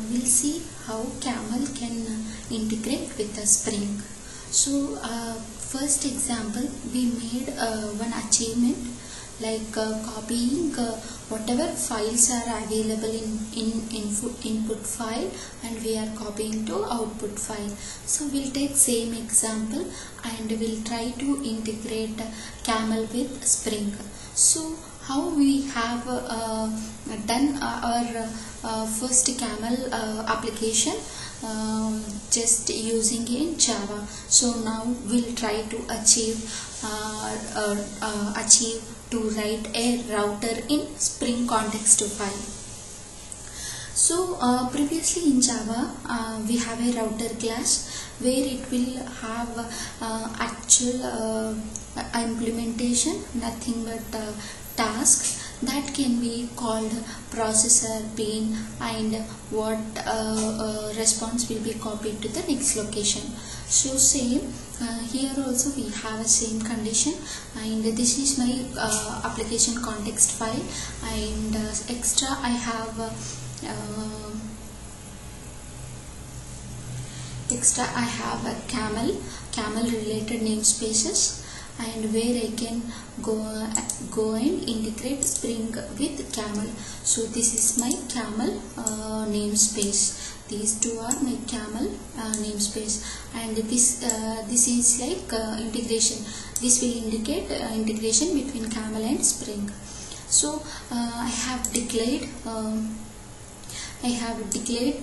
we'll see how Camel can integrate with the Spring. So first example, we made one achievement like copying whatever files are available in input file, and we are copying to output file. So we'll take same example and we'll try to integrate Camel with Spring. So how we have done our first Camel application just using in Java. So now we'll try to achieve to write a router in Spring context file. So previously in Java we have a router class where it will have actual implementation, nothing but tasks that can be called processor, bin, and what response will be copied to the next location. So same here also we have a same condition, and this is my application context file, and extra I have a camel related namespaces, and where I can go and integrate Spring with Camel. So this is my Camel namespace. These two are my Camel namespace, and this is like integration. This will indicate integration between Camel and Spring. So I have declared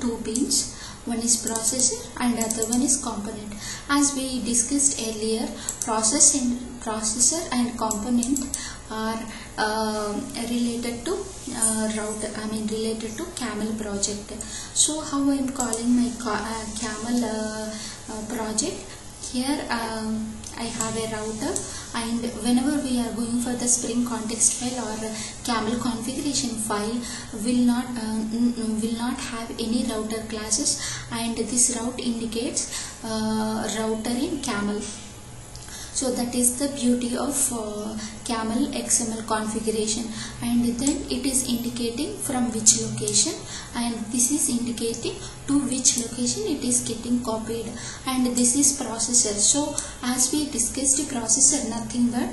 two bins. One is processor and other one is component. As we discussed earlier, processor and component are related to related to Camel project. So how I am calling my Camel project? Here I have a router, and whenever we are going for the Spring context file or Camel configuration file, will not have any router classes, and this route indicates router in Camel. So that is the beauty of Camel XML configuration, and then it is indicating from which location, and this is indicating to which location it is getting copied, and this is processor. So as we discussed, processor nothing but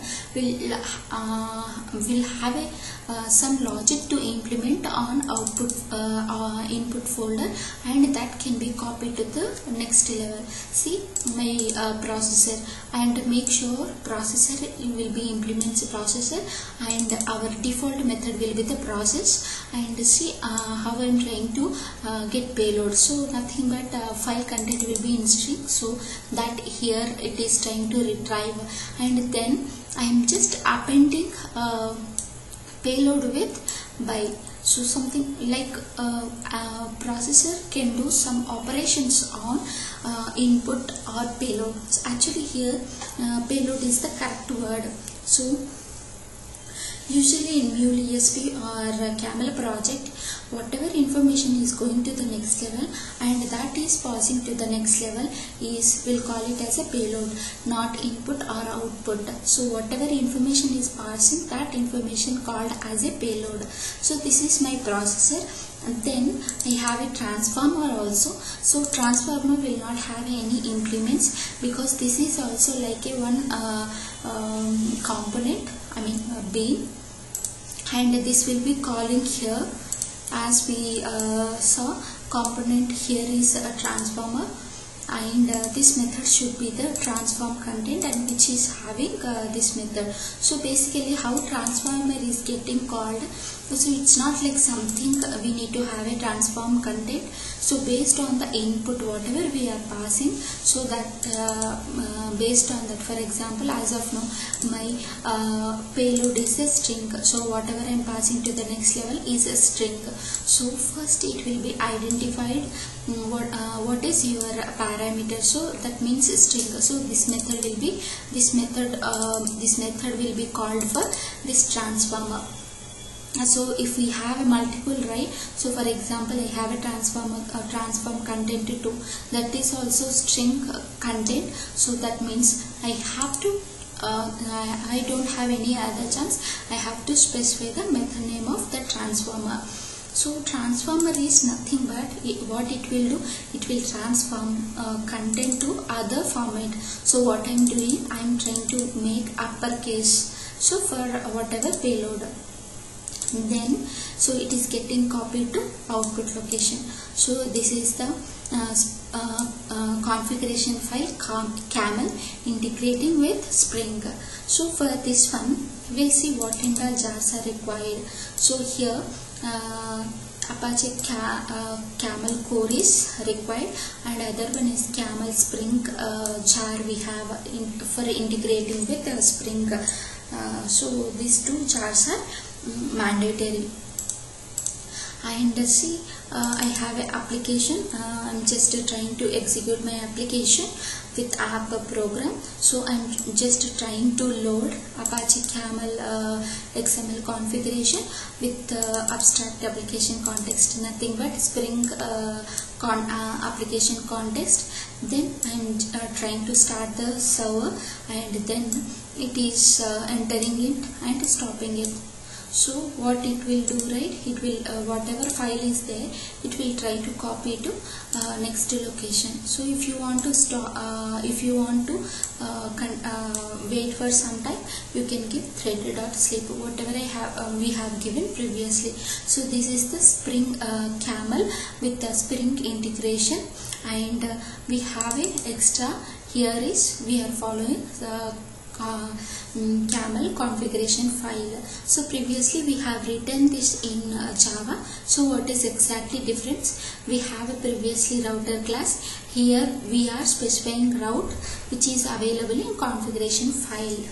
will have some logic to implement on output input folder, and that can be copied to the next level. See my processor, and make sure processor will be implements processor, and our default method will be the process, and see how I am trying to get payload. So nothing but file content will be in string, so that here it is trying to retrieve, and then I am just appending payload with by. So something like processor can do some operations on input or payload. So actually here payload is the correct word. So usually in Mule ESP or Camel project, whatever information is going to the next level and that is passing to the next level is, we'll call it as a payload, not input or output. So whatever information is passing, that information called as a payload. So this is my processor, and then I have a transformer also. So transformer will not have any implements, because this is also like a one component, bin, and this will be calling here. As we saw, component here is a transformer, and this method should be the transform content, and which is having this method. So basically how transformer is getting called, so it's not like something we need to have a transform content. So based on the input whatever we are passing, so that based on that, for example, as of now my payload is a string, so whatever I am passing to the next level is a string. So first it will be identified what is your parameter, so that means string. So this method will be called for this transformer. So if we have a multiple, right, so for example I have a transform content 2, that is also string content. So that means I have to I don't have any other chance, I have to specify the method name of the transformer. So transformer is nothing but what it will do, it will transform content to other format. So what I am doing, I am trying to make uppercase, so for whatever payload, then so it is getting copied to output location. So this is the configuration file camel integrating with Spring. So for this one we'll see what kind of jars are required. So here Apache camel core is required, and other one is camel Spring jar we have for integrating with Spring. So these two jars are mandatory. And see, I have an application. I'm just trying to execute my application with app program. So I'm just trying to load Apache Camel XML configuration with abstract application context, nothing but Spring application context. Then I'm trying to start the server, and then it is entering it and stopping it. So what it will do, right, it will whatever file is there, it will try to copy to next location. So if you want to stop, if you want to wait for some time, you can give thread.sleep, whatever we have given previously. So this is the Spring Camel with the Spring integration, and we have a extra here is we are following the camel configuration file. So previously we have written this in Java. So what is exactly difference? We have a previously router class. Here we are specifying route which is available in configuration file.